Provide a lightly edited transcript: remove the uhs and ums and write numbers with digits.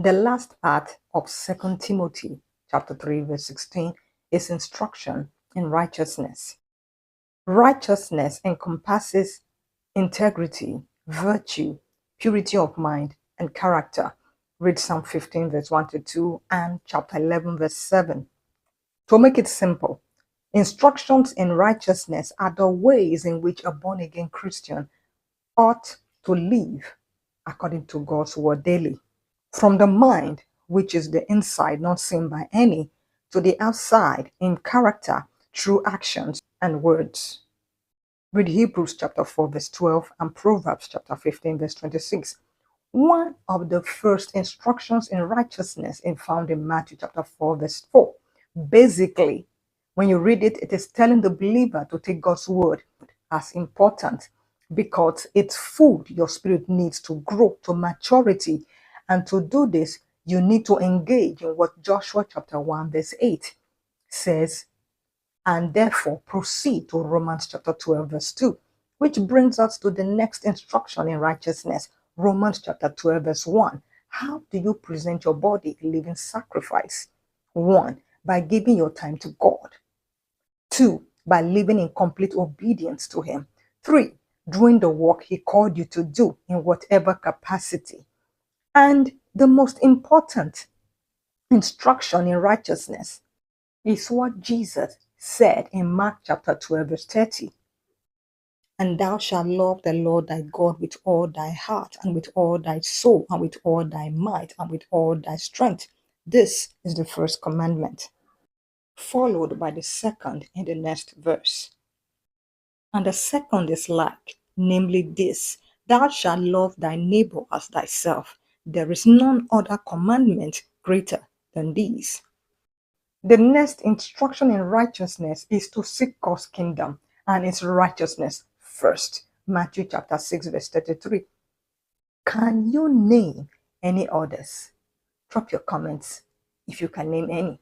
The last part of 2 Timothy chapter 3 verse 16 is instruction in righteousness. Righteousness encompasses integrity, virtue, purity of mind, and character. Read Psalm 15 verse 1 to 2 and chapter 11 verse 7. To make it simple, instructions in righteousness are the ways in which a born-again Christian ought to live according to God's word daily. From the mind, which is the inside not seen by any, to the outside in character through actions and words. Read Hebrews chapter 4 verse 12 and Proverbs chapter 15 verse 26. One of the first instructions in righteousness is found in Matthew chapter 4 verse 4. Basically, when you read it, it is telling the believer to take God's word as important because it's food your spirit needs to grow to maturity. And to do this, you need to engage in what Joshua chapter 1 verse 8 says, and therefore proceed to Romans chapter 12 verse 2, which brings us to the next instruction in righteousness, Romans chapter 12 verse 1. How do you present your body a living sacrifice? 1. By giving your time to God. 2. By living in complete obedience to Him. 3. Doing the work He called you to do in whatever capacity. And the most important instruction in righteousness is what Jesus said in Mark chapter 12 verse 30. And thou shalt love the Lord thy God with all thy heart and with all thy soul and with all thy might and with all thy strength. This is the first commandment, followed by the second in the next verse. And the second is like, namely this, thou shalt love thy neighbor as thyself. There is none other commandment greater than these. The next instruction in righteousness is to seek God's kingdom and its righteousness first. Matthew chapter 6 verse 33. Can you name any others? Drop your comments if you can name any.